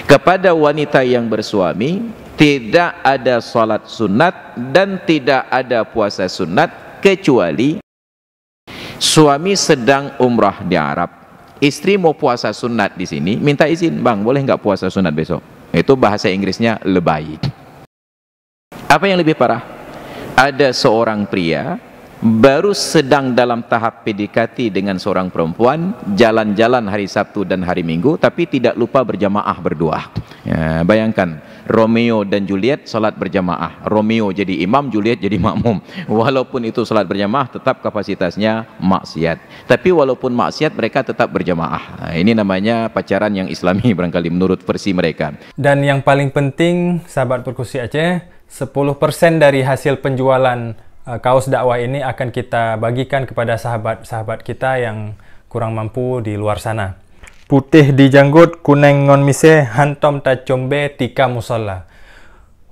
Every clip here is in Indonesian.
Kepada wanita yang bersuami tidak ada salat sunat dan tidak ada puasa sunat kecuali suami sedang umrah di Arab, istri mau puasa sunat di sini, minta izin, bang boleh nggak puasa sunat besok? Itu bahasa Inggrisnya lebay. Apa yang lebih parah? Ada seorang pria baru sedang dalam tahap PDKT dengan seorang perempuan, jalan-jalan hari Sabtu dan hari Minggu, tapi tidak lupa berjamaah berdua. Ya, bayangkan Romeo dan Juliet salat berjamaah, Romeo jadi imam, Juliet jadi makmum. Walaupun itu salat berjamaah, tetap kapasitasnya maksiat. Tapi walaupun maksiat, mereka tetap berjamaah. Nah, ini namanya pacaran yang Islami barangkali menurut versi mereka. Dan yang paling penting, sahabat Perkusi Aceh, 10% dari hasil penjualan kaos dakwah ini akan kita bagikan kepada sahabat-sahabat kita yang kurang mampu di luar sana. Putih di janggut, kuning ngon mise, hantom tacombe tika musola.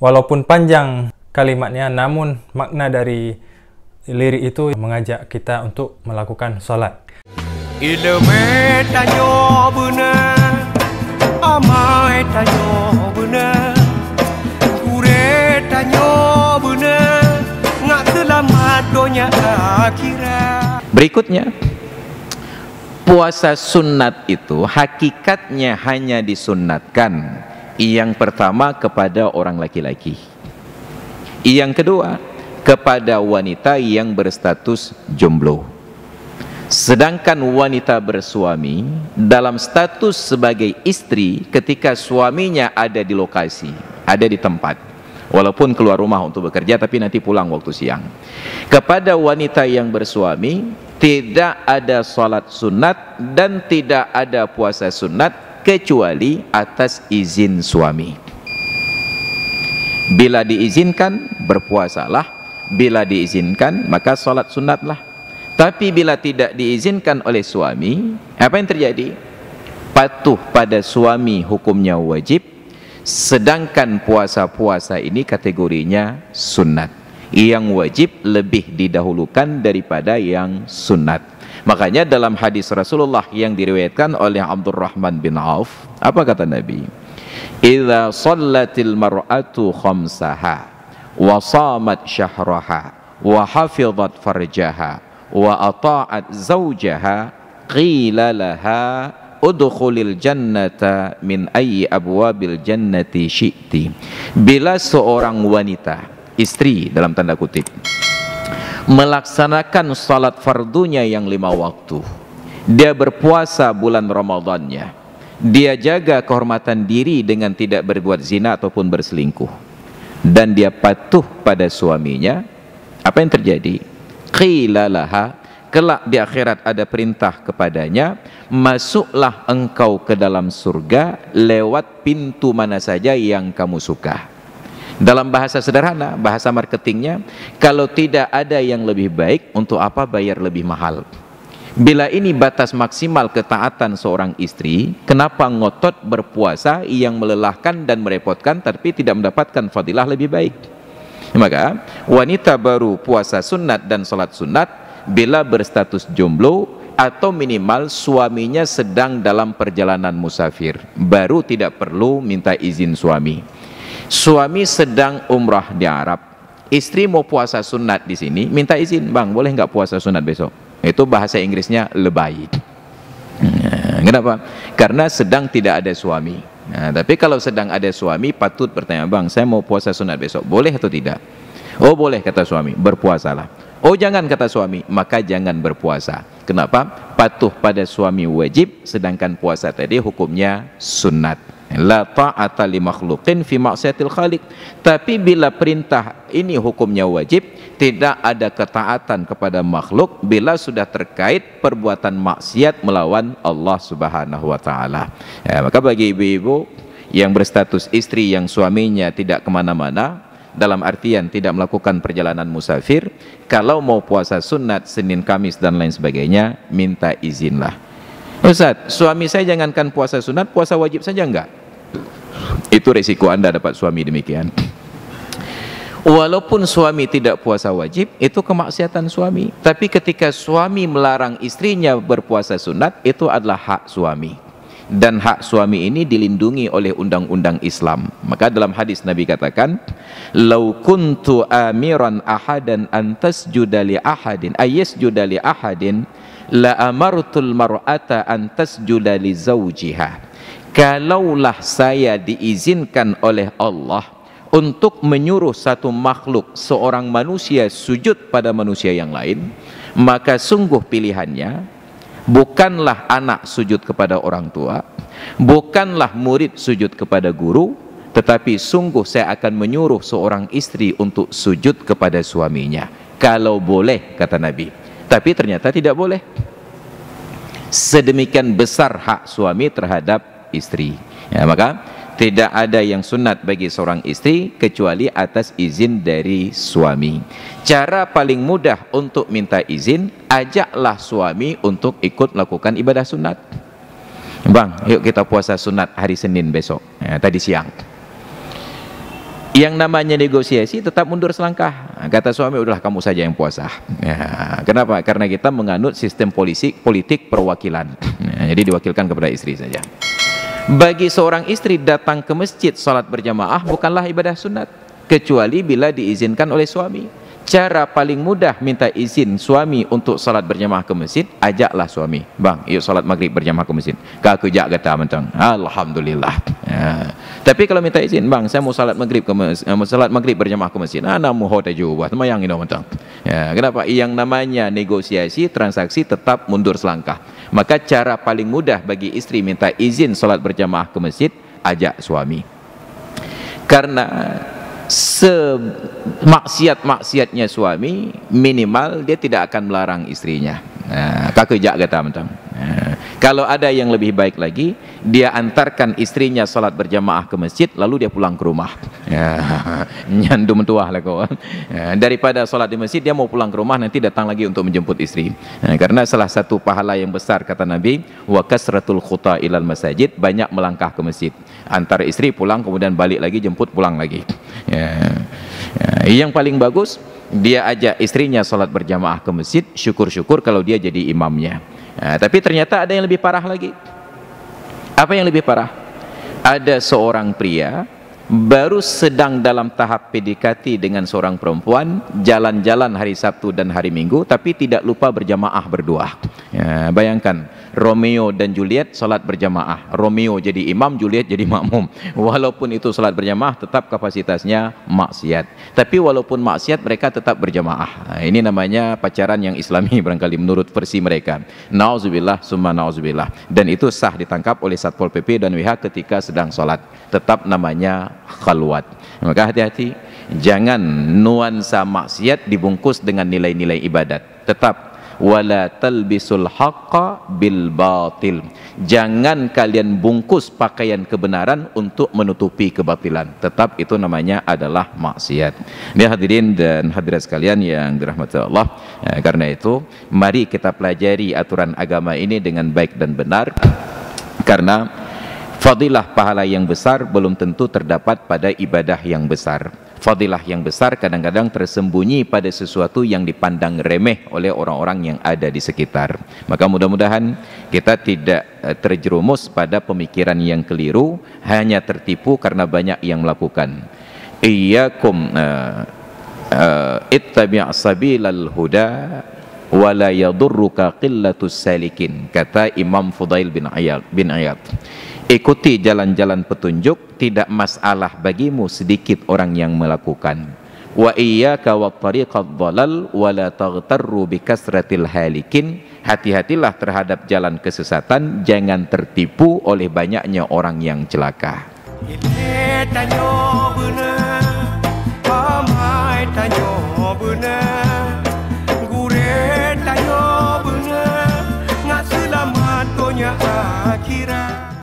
Walaupun panjang kalimatnya, namun makna dari lirik itu mengajak kita untuk melakukan sholat. Ilmu tanyo benar, amai tanyo benar, kure tanyo benar. Berikutnya, puasa sunat itu hakikatnya hanya disunnatkan yang pertama kepada orang laki-laki, yang kedua kepada wanita yang berstatus jomblo. Sedangkan wanita bersuami dalam status sebagai istri ketika suaminya ada di lokasi, ada di tempat, walaupun keluar rumah untuk bekerja tapi nanti pulang waktu siang. Kepada wanita yang bersuami tidak ada salat sunat dan tidak ada puasa sunat kecuali atas izin suami. Bila diizinkan berpuasalah, bila diizinkan maka salat sunatlah. Tapi bila tidak diizinkan oleh suami, apa yang terjadi? Patuh pada suami hukumnya wajib, sedangkan puasa-puasa ini kategorinya sunat. Yang wajib lebih didahulukan daripada yang sunat. Makanya dalam hadis Rasulullah yang diriwayatkan oleh Abdurrahman bin Auf, apa kata Nabi? Idza shallatil mar'atu khamsaha wa shamat syahraha wa hafizat farjaha wa ata'at zawjaha qila laha udkhulil jannata min ayyi abwabil jannati syi'ti. Bila seorang wanita, istri dalam tanda kutip, melaksanakan salat fardunya yang 5 waktu, dia berpuasa bulan Ramadannya, dia jaga kehormatan diri dengan tidak berbuat zina ataupun berselingkuh, dan dia patuh pada suaminya, apa yang terjadi? Qila laha, kelak di akhirat ada perintah kepadanya, masuklah engkau ke dalam surga lewat pintu mana saja yang kamu suka. Dalam bahasa sederhana, bahasa marketingnya, kalau tidak ada yang lebih baik, untuk apa bayar lebih mahal? Bila ini batas maksimal ketaatan seorang istri, kenapa ngotot berpuasa yang melelahkan dan merepotkan tapi tidak mendapatkan fadilah lebih baik? Maka wanita baru puasa sunat dan salat sunat bila berstatus jomblo atau minimal suaminya sedang dalam perjalanan musafir, baru tidak perlu minta izin suami. Suami sedang umrah di Arab, istri mau puasa sunat di sini, minta izin, bang boleh nggak puasa sunat besok? Itu bahasa Inggrisnya lebay. Kenapa? Karena sedang tidak ada suami. Nah, tapi kalau sedang ada suami, patut bertanya, bang saya mau puasa sunat besok, boleh atau tidak? Oh boleh kata suami, berpuasalah. Oh jangan kata suami, maka jangan berpuasa. Kenapa? Patuh pada suami wajib, sedangkan puasa tadi hukumnya sunat. La ta'ata li makhluqin fi maksiatil khaliq. Tapi bila perintah ini hukumnya wajib, tidak ada ketaatan kepada makhluk bila sudah terkait perbuatan maksiat melawan Allah Subhanahu wa taala. Ya, maka bagi ibu-ibu yang berstatus istri yang suaminya tidak kemana-mana, dalam artian tidak melakukan perjalanan musafir, kalau mau puasa sunat Senin, Kamis dan lain sebagainya, minta izinlah. Ustaz, suami saya jangankan puasa sunat, puasa wajib saja enggak? Itu resiko Anda dapat suami demikian. Walaupun suami tidak puasa wajib, itu kemaksiatan suami. Tapi ketika suami melarang istrinya berpuasa sunat, itu adalah hak suami. dan hak suami ini dilindungi oleh undang-undang Islam. Maka dalam hadis Nabi katakan, "Lau kuntu amiran ahadan an tasjuda li ahadin ayasjuda li ahadin la amartul mar'ata an tasjuda li zawjiha." Kalaulah saya diizinkan oleh Allah untuk menyuruh satu makhluk, seorang manusia sujud pada manusia yang lain, maka sungguh pilihannya bukanlah anak sujud kepada orang tua, bukanlah murid sujud kepada guru, tetapi sungguh saya akan menyuruh seorang istri untuk sujud kepada suaminya. Kalau boleh, kata Nabi. Tapi ternyata tidak boleh. Sedemikian besar hak suami terhadap istri. Ya, maka tidak ada yang sunat bagi seorang istri kecuali atas izin dari suami. Cara paling mudah untuk minta izin, ajaklah suami untuk ikut melakukan ibadah sunat. Bang, yuk kita puasa sunat hari Senin besok, ya, tadi siang. Yang namanya negosiasi tetap mundur selangkah. Kata suami, udahlah kamu saja yang puasa. Ya, kenapa? Karena kita menganut sistem politik perwakilan. Ya, jadi diwakilkan kepada istri saja. Bagi seorang istri datang ke masjid salat berjamaah bukanlah ibadah sunat kecuali bila diizinkan oleh suami. Cara paling mudah minta izin suami untuk salat berjamaah ke masjid, ajaklah suami. Bang, yuk salat maghrib berjamaah ke masjid. Kak kejak kata mentang. Alhamdulillah. Ya. Tapi kalau minta izin, bang, saya mau salat maghrib berjamaah ke masjid. Namu hoda juga, semayang ini mentang. Ya, kenapa? Yang namanya negosiasi, transaksi tetap mundur selangkah. Maka cara paling mudah bagi istri minta izin salat berjamaah ke masjid, ajak suami. Karena semaksiat-maksiatnya suami, minimal dia tidak akan melarang istrinya. Kakejak kata mentang. Kalau ada yang lebih baik lagi, dia antarkan istrinya salat berjamaah ke masjid, lalu dia pulang ke rumah. Nyandu mentuah lah kau. Daripada salat di masjid, dia mau pulang ke rumah, nanti datang lagi untuk menjemput istri. Karena salah satu pahala yang besar kata Nabi, wa kasratul khuta ilal masajid, banyak melangkah ke masjid. Antar istri pulang, kemudian balik lagi, jemput pulang lagi. Yang paling bagus, dia ajak istrinya salat berjamaah ke masjid, syukur-syukur kalau dia jadi imamnya. Tapi ternyata ada yang lebih parah lagi. Apa yang lebih parah? Ada seorang pria baru sedang dalam tahap PDKT dengan seorang perempuan, jalan-jalan hari Sabtu dan hari Minggu, tapi tidak lupa berjamaah berdua. Bayangkan, Romeo dan Juliet salat berjamaah. Romeo jadi imam, Juliet jadi makmum. Walaupun itu salat berjamaah, tetap kapasitasnya maksiat. Tapi walaupun maksiat, mereka tetap berjamaah. Ini namanya pacaran yang islami barangkali menurut versi mereka. Nauzubillah summa nauzubillah. Dan itu sah ditangkap oleh Satpol PP dan WH ketika sedang salat. Tetap namanya khalwat. Maka hati-hati, jangan nuansa maksiat dibungkus dengan nilai-nilai ibadat. Tetap wala talbisul haqqa bil batil. Jangan kalian bungkus pakaian kebenaran untuk menutupi kebatilan. Tetap itu namanya adalah maksiat. Ini hadirin dan hadirat sekalian yang dirahmati Allah. Karena itu mari kita pelajari aturan agama ini dengan baik dan benar. Karena fadilah pahala yang besar belum tentu terdapat pada ibadah yang besar. Fadilah yang besar kadang-kadang tersembunyi pada sesuatu yang dipandang remeh oleh orang-orang yang ada di sekitar. Maka mudah-mudahan kita tidak terjerumus pada pemikiran yang keliru, hanya tertipu karena banyak yang melakukan. Iyyakum ittabi' sabilal huda wa la yadurruka qillatus salikin, kata Imam Fudail bin Iyad. Ikuti jalan-jalan petunjuk, tidak masalah bagimu sedikit orang yang melakukan. Wa iyyaka wat tariqad dhalal wa la taghtarru bi kasratil halikin. Hati-hatilah terhadap jalan kesesatan, jangan tertipu oleh banyaknya orang yang celaka. Tanyo bener, amai tanyo bener.